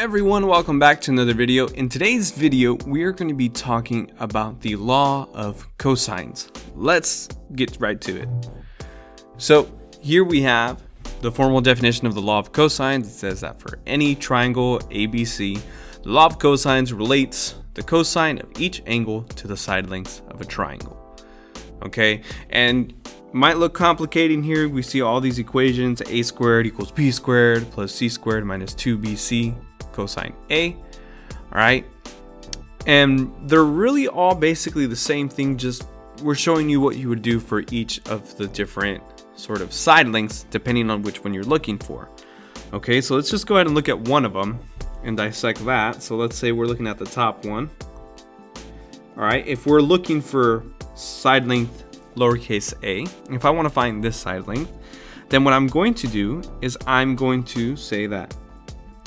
everyone, welcome back to another video. In today's video, we are going to be talking about the law of cosines. Let's get right to it. So here we have the formal definition of the law of cosines. It says that for any triangle ABC, the law of cosines relates the cosine of each angle to the side lengths of a triangle. Okay, and might look complicated here. We see all these equations: a squared equals b squared plus c squared minus 2bc cosine a. All right, and they're really all basically the same thing, just we're showing you what you would do for each of the different sort of side lengths depending on which one you're looking for. Okay, so let's just go ahead and look at one of them and dissect that. So let's say we're looking at the top one. All right, if we're looking for side length lowercase a, if I want to find this side length, then what I'm going to do is I'm going to say that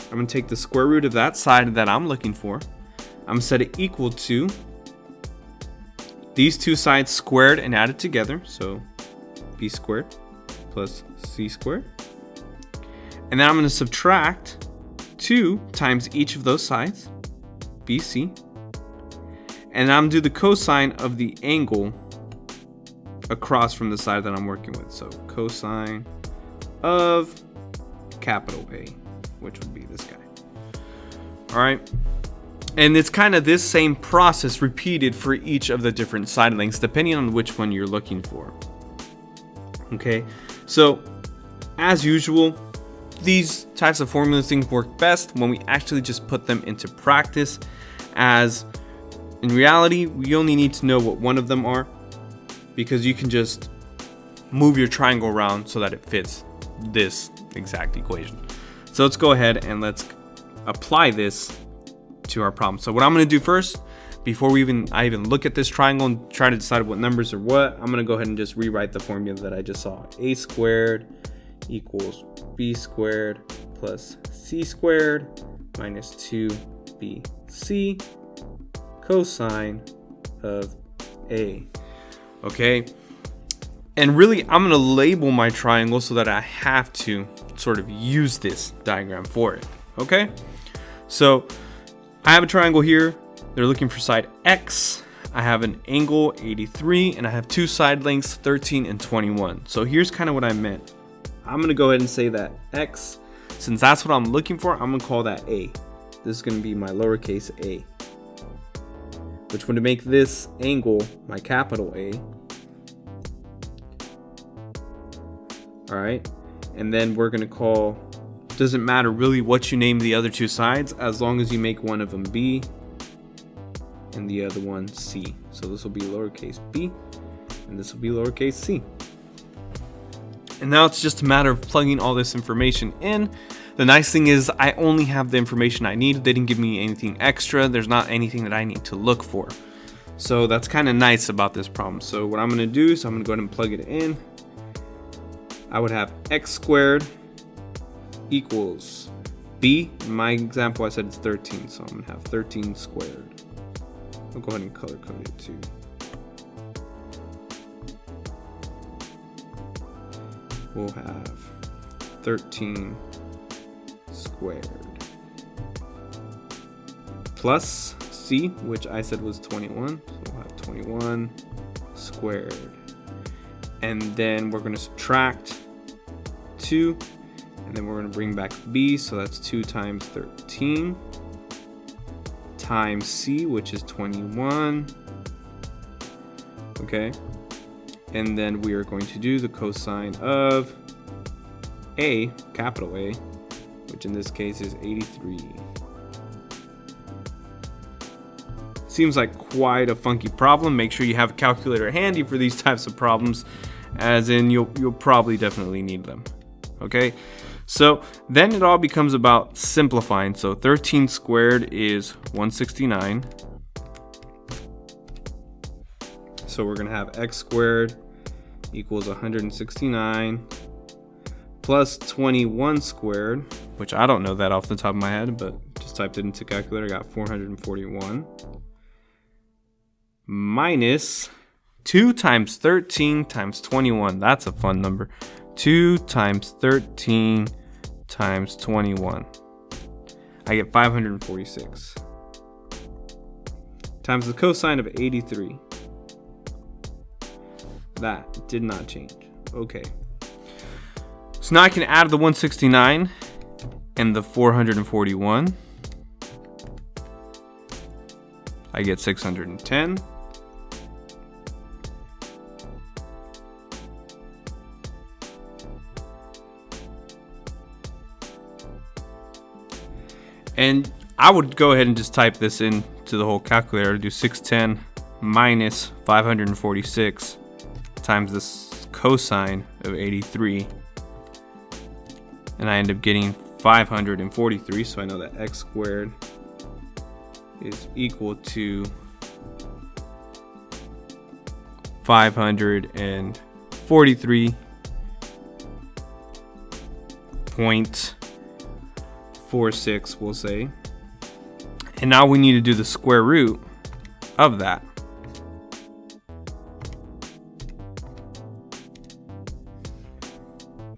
I'm going to take the square root of that side that I'm looking for. I'm going to set it equal to these two sides squared and added together, so b squared plus c squared, and then I'm going to subtract 2 times each of those sides, bc, and I'm going to do the cosine of the angle across from the side that I'm working with. So cosine of capital A, which would be this guy. All right, and it's kind of this same process repeated for each of the different side lengths depending on which one you're looking for. Okay, so as usual, these types of formula things work best when we actually just put them into practice, as in reality we only need to know what one of them are, because you can just move your triangle around so that it fits this exact equation. So let's go ahead and let's apply this to our problem. So what I'm going to do first, before I even look at this triangle and try to decide what numbers are what, I'm going to go ahead and just rewrite the formula that I just saw. A squared equals b squared plus c squared minus 2bc cosine of a. Okay, and really I'm going to label my triangle so that I have to sort of use this diagram for it. Okay, so I have a triangle here. They're looking for side x. I have an angle 83 and I have two side lengths 13 and 21. So here's kind of what I meant. I'm going to go ahead and say that x, since that's what I'm looking for, I'm going to call that a. This is going to be my lowercase a, which would make this angle my capital A. All right, and then we're gonna call, doesn't matter really what you name the other two sides, as long as you make one of them B and the other one C. So this will be lowercase b and this will be lowercase c. And now it's just a matter of plugging all this information in. The nice thing is I only have the information I need. They didn't give me anything extra. There's not anything that I need to look for. So that's kind of nice about this problem. So what I'm going to do is I'm going to go ahead and plug it in. I would have x squared equals b. In my example, I said it's 13. So I'm going to have 13 squared. I'll go ahead and color code it too. We'll have 13 squared plus c, which I said was 21, so we'll have 21 squared, and then we're going to subtract 2, and then we're going to bring back b, so that's 2 times 13 times c, which is 21. Okay, and then we are going to do the cosine of a, capital A, which in this case is 83. Seems like quite a funky problem. Make sure you have a calculator handy for these types of problems, as in you'll probably definitely need them. Okay, so then it all becomes about simplifying. So 13 squared is 169. So we're gonna have x squared equals 169 plus 21 squared, which I don't know that off the top of my head, but just typed it into calculator, got 441, minus 2 times 13 times 21. That's a fun number. 2 times 13 times 21. I get 546 times the cosine of 83. That did not change. Okay. So now I can add the 169 and the 441. I get 610. And I would go ahead and just type this into the whole calculator. Do 610 minus 546 times this cosine of 83. And I end up getting 543. So I know that x squared is equal to 543.46, we'll say. And now we need to do the square root of that.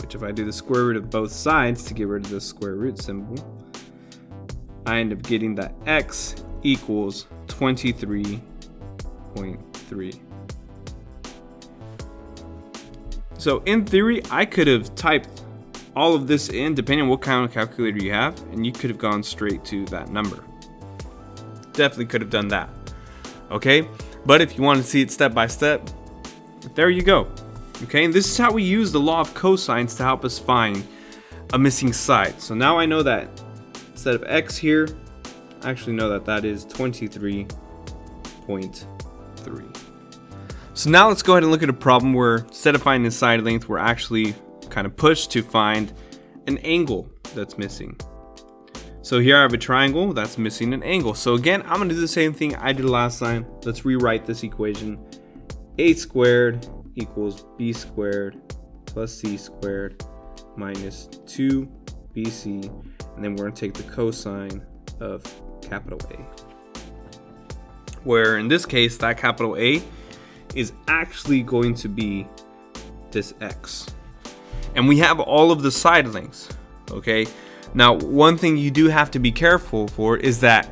Which, if I do the square root of both sides to get rid of the square root symbol, I end up getting that x equals 23.3. So in theory, I could have typed all of this in, depending on what kind of calculator you have, and you could have gone straight to that number. Definitely could have done that. Okay, but if you want to see it step by step, there you go. Okay, and this is how we use the law of cosines to help us find a missing side. So now I know that instead of x here, I actually know that that is 23.3. So now let's go ahead and look at a problem where instead of finding the side length, we're actually kind of pushed to find an angle that's missing. So here I have a triangle that's missing an angle. So again, I'm gonna do the same thing I did last time. Let's rewrite this equation. A squared equals b squared plus c squared minus 2bc, and then we're going to take the cosine of capital A, where in this case that capital A is actually going to be this x, and we have all of the side lengths. Okay, now one thing you do have to be careful for is that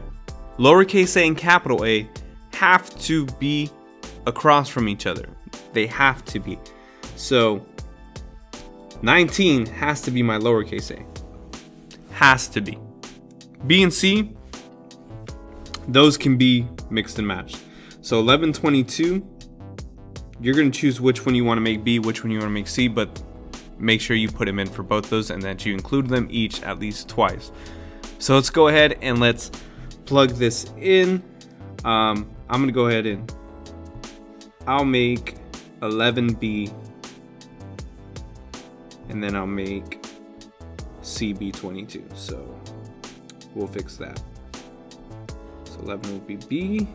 lowercase a and capital A have to be across from each other. They have to be. So 19 has to be my lowercase a. Has to be. B and C, those can be mixed and matched. So 11, 22, you're going to choose which one you want to make B, which one you want to make C, but make sure you put them in for both those and that you include them each at least twice. So let's go ahead and let's plug this in. I'm going to go ahead and I'll make 11B, and then I'll make CB 22. So we'll fix that. So 11 will be B,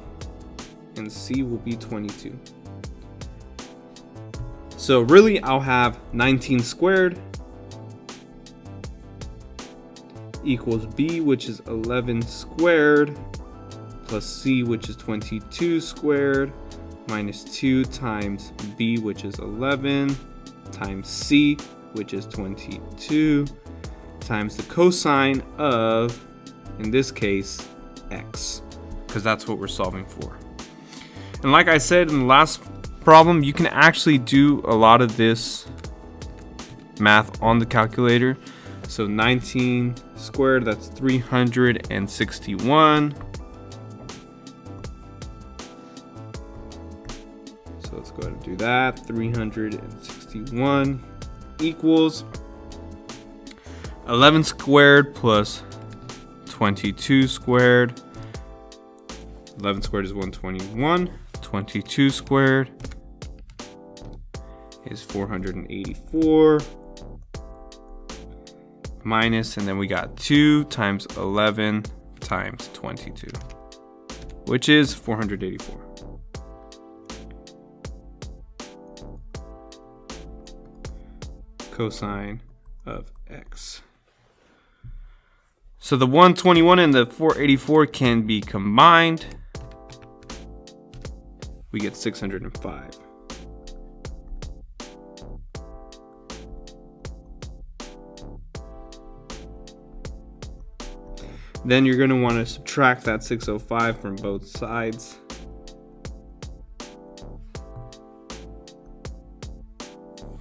and C will be 22. So really, I'll have 19 squared equals B, which is 11 squared, plus C, which is 22 squared, minus 2 times B, which is 11, times C, which is 22, times the cosine of, in this case, x, because that's what we're solving for. And like I said in the last problem, you can actually do a lot of this math on the calculator. So 19 squared, that's 361. So let's go ahead and do that. 361 equals 11 squared plus 22 squared. 11 squared is 121. 22 squared is 484. Minus, and then we got 2 times 11 times 22, which is 484. Cosine of x. So the 121 and the 484 can be combined. We get 605. Then you're going to want to subtract that 605 from both sides.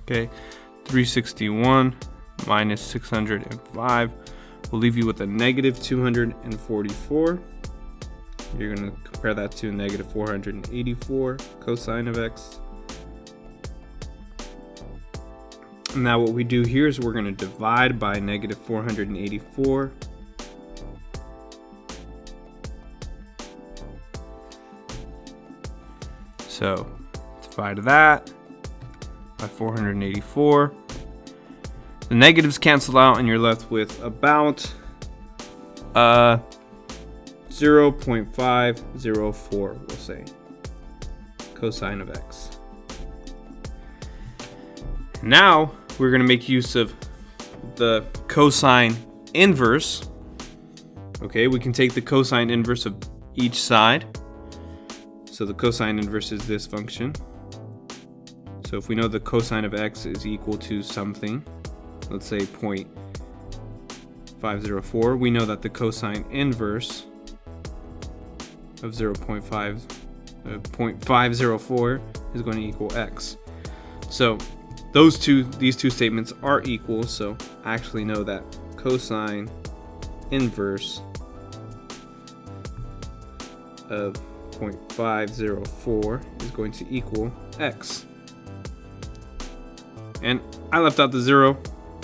Okay, 361 minus 605 will leave you with a negative 244. You're going to compare that to negative 484 cosine of x. Now what we do here is we're going to divide by negative 484. So divide that by 484. The negatives cancel out and you're left with about 0.504, we'll say, cosine of x. Now we're going to make use of the cosine inverse. Okay, we can take the cosine inverse of each side. So the cosine inverse is this function. So if we know the cosine of x is equal to something, let's say 0.504, we know that the cosine inverse of 0.504 is going to equal x. So these two statements are equal, so I actually know that cosine inverse of 0.504 is going to equal x. And I left out the 0.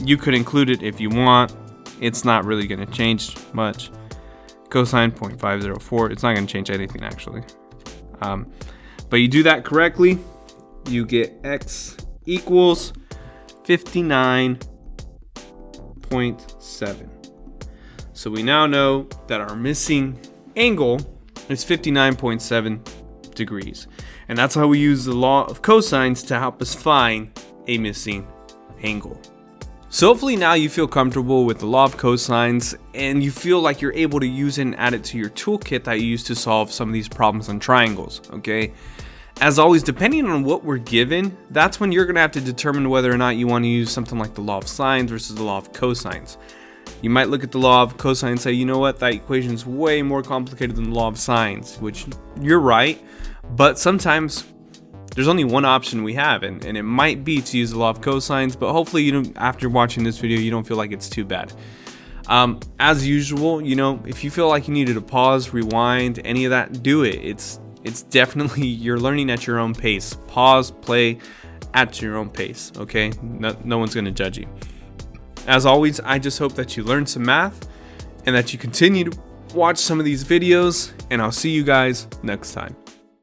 You could include it if you want. It's not really going to change much. Cosine 0.504, it's not going to change anything actually. But you do that correctly, you get x equals 59.7. So we now know that our missing angle is 59.7 degrees. And that's how we use the law of cosines to help us find a missing angle. So hopefully now you feel comfortable with the law of cosines and you feel like you're able to use it and add it to your toolkit that you use to solve some of these problems on triangles, okay? As always, depending on what we're given, that's when you're going to have to determine whether or not you want to use something like the law of sines versus the law of cosines. You might look at the law of cosine and say, you know what, that equation is way more complicated than the law of sines, which you're right, but sometimes there's only one option we have, and it might be to use the law of cosines, but hopefully, you know, after watching this video, you don't feel like it's too bad. As usual, you know, if you feel like you needed to pause, rewind, any of that, do it. It's definitely, you're learning at your own pace. Pause, play at your own pace, okay? No one's gonna judge you. As always, I just hope that you learned some math and that you continue to watch some of these videos, and I'll see you guys next time.